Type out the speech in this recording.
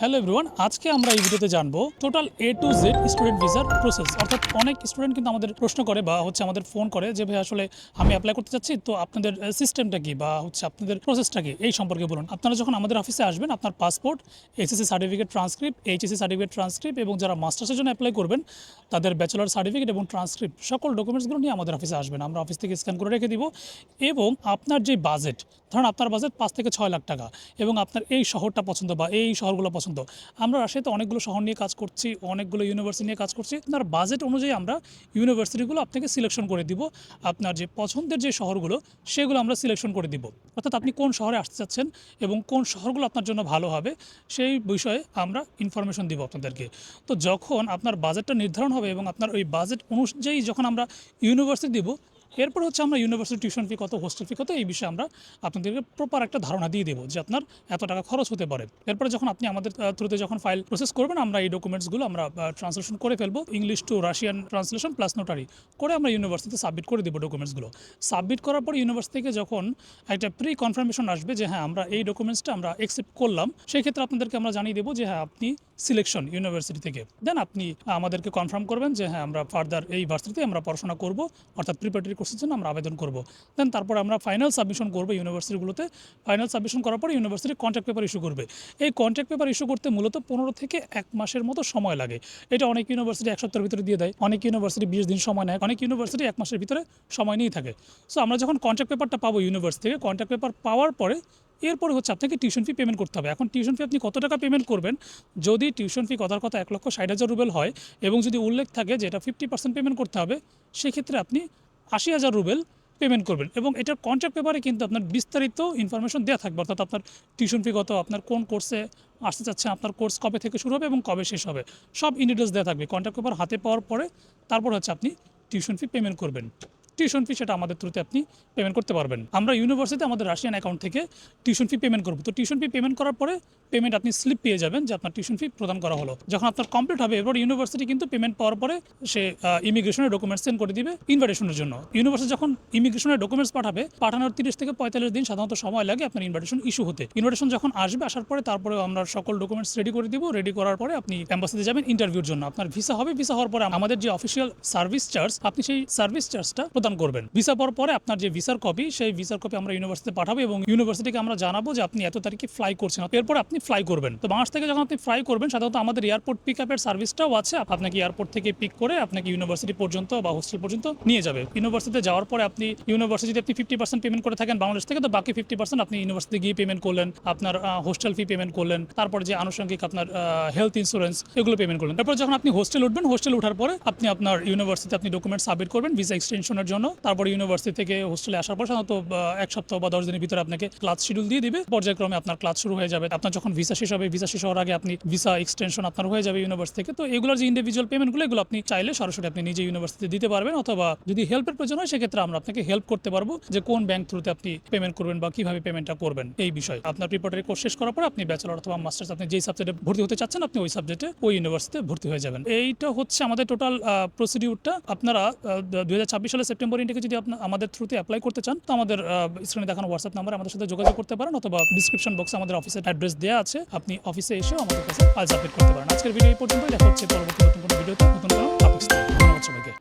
Hello everyone, আজকে আমরা এই ভিডিওতে জানবো total A to Z student ভিসার প্রসেস। অর্থাৎ অনেক স্টুডেন্ট কিন্তু আমাদের প্রশ্ন করে বা আমাদের ফোন করে যে ভাই আসলে আমি অ্যাপ্লাই করতে চাচ্ছি, তো আপনাদের সিস্টেমটা কি বা আপনাদের প্রসেসটা কি, এই সম্পর্কে বলুন। আপনারা যখন আমাদের অফিসে আসবেন, আপনার passport, SSC certificate transcript, HSC certificate transcript এবং যারা মাস্টার্সের জন্য অ্যাপ্লাই করবেন তাদের ব্যাচেলর সার্টিফিকেট এবং ট্রান্সক্রিপ্ট সকল ডকুমেন্টসগুলো নিয়ে আমাদের অফিসে আসবেন। আমরা অফিস থেকে স্ক্যান করে রেখে দিব এবং আপনার যে বাজেট, ধরুন আপনার বাজেট 5 থেকে 6 লাখ টাকা এবং আপনার এই শহরটা পছন্দ বা এই শহরগুলো পছন্দ। আমরা রাজশাহীতে অনেকগুলো শহর নিয়ে কাজ করছি, অনেকগুলো ইউনিভার্সিটি নিয়ে কাজ করছি। আপনার বাজেট অনুযায়ী আমরা ইউনিভার্সিটিগুলো আপনাকে সিলেকশন করে দিব। আপনার যে পছন্দের যে শহরগুলো সেগুলো আমরা সিলেকশন করে দিব। অর্থাৎ আপনি কোন শহরে আসতে চাচ্ছেন এবং কোন শহরগুলো আপনার জন্য ভালো হবে সেই বিষয়ে আমরা ইনফরমেশন দিব আপনাদেরকে। তো যখন আপনার বাজেটটা নির্ধারণ হবে এবং আপনার ওই বাজেট অনুযায়ী যখন আমরা ইউনিভার্সিটি দিব, এরপর আমরা ইউনিভার্সিটি টিউশন ফি কত, হোস্টেল ফি কত, এই বিষয়ে আমরা আপনাদেরকে প্রপার একটা ধারণা দিয়ে দেবো যে আপনার এত টাকা খরচ হতে পারে। এরপরে যখন আপনি আমাদের থ্রুতে যখন ফাইল প্রসেস করবেন, আমরা এই ডকুমেন্টসগুলো আমরা ট্রান্সলেশন করে ফেলবো, English to Russian translation plus notary করে আমরা ইউনিভার্সিটিতে সাবমিট করে দেবো ডকুমেন্টসগুলো। সাবমিট করার পর ইউনিভার্সিটি থেকে যখন একটা প্রি কনফার্মেশন আসবে যে হ্যাঁ আমরা এই ডকুমেন্টসটা আমরা অ্যাকসেপ্ট করলাম, সেই ক্ষেত্রে আপনাদেরকে আমরা জানিয়ে দেবো যে হ্যাঁ আপনি সিলেকশন ইউনিভার্সিটি থেকে। দেন আপনি আমাদেরকে কনফার্ম করবেন যে হ্যাঁ আমরা ফার্দার এই ভার্সিটিতে আমরা পড়াশোনা করব, অর্থাৎ প্রিপারেটরি কোর্সের জন্য আমরা আবেদন করব। দেন তারপর আমরা ফাইনাল সাবমিশন করবো ইউনিভার্সিটিগুলোতে। ফাইনাল সাবমিশন করার পর ইউনিভার্সিটি কন্ট্রাক্ট পেপার ইস্যু করবে। এই কন্ট্রাক্ট পেপার ইস্যু করতে মূলত 15 থেকে 1 মাসের মতো সময় লাগে। এটা অনেক ইউনিভার্সিটি 1 সপ্তাহের ভিতরে দিয়ে দেয়, অনেক ইউনিভার্সিটি 20 দিন সময় নেয়, অনেক ইউনিভার্সিটি 1 মাসের ভিতরে সময় নিয়ে থাকে। সো আমরা যখন কন্ট্রাক্ট পেপারটা পাবো ইউনিভার্সিটি থেকে, কন্ট্রাক্ট পেপার পাওয়ার পরে এরপরে আপনাকে টিউশন ফি পেমেন্ট করতে হবে। এখন টিউশন ফি আপনি কত টাকা পেমেন্ট করবেন, যদি টিউশন ফি কথার কথা 1,60,000 রুবেল হয় এবং যদি উল্লেখ থাকে যে এটা 50% পেমেন্ট করতে হবে, সেক্ষেত্রে আপনি 80,000 রুবেল পেমেন্ট করবেন। এবং এটার কন্ট্রাক্ট পেপারে কিন্তু আপনার বিস্তারিত ইনফরমেশন দেওয়া থাকবে, অর্থাৎ আপনার টিউশন ফি কত, আপনার কোন কোর্সে আসতে চাচ্ছেন, আপনার কোর্স কবে থেকে শুরু হবে এবং কবে শেষ হবে, সব ইন ডিটেলস দেওয়া থাকবে। কন্ট্রাক্ট পেপার হাতে পাওয়ার পরে তারপর আপনি টিউশন ফি পেমেন্ট করবেন। টিউশন ফি সেটা আমাদের থ্রুতে আপনি পেমেন্ট করতে পারবেন। আমরা ইউনিভার্সিটিতে আমাদের রাশিয়ান অ্যাকাউন্ট থেকে টিউশন ফি পেমেন্ট করব। তো টিউশন ফি পেমেন্ট করার পরে পেমেন্ট আপনি স্লিপ পেয়ে যাবেন যে আপনার টিউশন ফি প্রদান করা হলো। যখন আপনার কমপ্লিট হবে, এরপর ইউনিভার্সিটি কিন্তু পেমেন্ট পাওয়ার পরে সে ইমিগ্রেশনের ডকুমেন্টস সেন্ড করে দিবে ইনভাইটেশনের জন্য। ইউনিভার্সিটি যখন ইমিগ্রেশনের ডকুমেন্টস পাঠাবে, পাঠানোর 30 থেকে 45 দিন সাধারণত সময় লাগে আপনার ইনভাইটেশন ইস্যু হতে। ইনভাইটেশন যখন আসবে, আসার পরে তারপরে আমরা সকল ডকুমেন্টস রেডি করে দিব। রেডি করার পরে আপনি এম্বাসিতে যাবেন ইন্টারভিউর জন্য। আপনার ভিসা হবে, ভিসা হওয়ার পরে আমাদের যে অফিসিয়াল সার্ভিস চার্জ, আপনি সেই সার্ভিস চার্জটা প্রদান করবেন। ভিসা পাওয়ার পরে আপনার যে ভিসার কপি, সেই ভিসার কপি আমরা ইউনিভার্সিটিতে পাঠাবো এবং ইউনিভার্সিটিকে আমরা জানাবো যে আপনি এত তারিখে ফ্লাই করছেন। এরপর আপনি ফ্লাই করবেন। তো বাংলাদেশ থেকে যখন আপনি ফ্লাই করবেন, সাধারণত আমাদের এয়ারপোর্ট পিক আপের সার্ভিসটাও আছে। আপনাকে এয়ারপোর্ট থেকে পিক করে আপনাকে ইউনিভার্সিটি পর্যন্ত বা হোস্টেল পর্যন্ত নিয়ে যাবে। ইউনিভার্সিটিতে যাওয়ার পরে আপনি ইউনিভার্সিটিতে আপনি 50% পেমেন্ট করে থাকেন বাংলাদেশ থেকে, তো বাকি 50% আপনি ইউনিভার্সিটি গিয়ে পেমেন্ট করলেন, আপনার হোস্টেল ফি পেমেন্ট করলেন, তারপর যে আনুষঙ্গিক আপনার হেলথ ইন্স্যুরেন্স এগুলো পেমেন্ট করলেন। তারপর যখন আপনি হোস্টেল উঠবেন, হোস্টেল ওঠার পরে আপনি আপনার ইউনিভার্সিটিতে আপনি ডকুমেন্ট সাবমিট করবেন ভিসা এক্সটেনশনের জন্য। তারপর ইউনিভার্সিটি থেকে হোস্টেলে আসার পর সাধারণত 1 সপ্তাহ বা 10 দিনের ভিতরে আপনাকে ক্লাস শিডিউল দিয়ে দিবে। পর্যায়ক্রমে আপনার ক্লাস শুরু হয়ে যাবে। আপনার যখন ভিসা শেষ হবে, ভিসা শেষ হওয়ার আগে আপনি ভিসা এক্সটেনশন আপনার হয়ে যাবে ইউনিভার্সিটি থেকে। তো এগুলোর যে ইন্ডিভিজুয়াল পেমেন্টগুলো, এগুলো আপনি চাইলে সরাসরি আপনি নিজে ইউনিভার্সিটিতে দিতে পারবেন, অথবা যদি হেল্পের প্রয়োজন হয় সেক্ষেত্রে আমরা আপনাকে হেল্প করতে পারবো যে কোন ব্যাংক থ্রুতে আপনি পেমেন্ট করবেন বা কিভাবে পেমেন্টটা করবেন এই বিষয়ে। আপনার প্রিপারেটরি কোর্স শেষ করার পর আপনি ব্যাচেলর অথবা মাস্টার্স আপনি যেই সাবজেক্টে ভর্তি হতে চাচ্ছেন, আপনি ওই সাবজেক্টে ওই ইউনিভার্সিটিতে ভর্তি হয়ে যাবেন। এইটা আমাদের টোটাল প্রসিডিউরটা। আপনারা 2026 সালের সেপ্টেম্বর ইনটেকে যদি আমাদের থ্রুতে অ্যাপ্লাই করতে চান, তো আমাদের স্ক্রিনে দেখানো হোয়াটসঅ্যাপ নাম্বারে আমাদের সাথে যোগাযোগ করতে পারেন, অথবা ডিসক্রিপশন বক্সে আমাদের অফিসের অ্যাড্রেস দেওয়া আছে, আপনি অফিসে এসেও আমাদের কাছে ফাইল সাবমিট করতে পারেন। আজকের ভিডিও এই পর্যন্তই। দেখা হচ্ছে পরবর্তী নতুন কোনো ভিডিওতে নতুন কোনো টপিকস নিয়ে। ধন্যবাদ সবাইকে।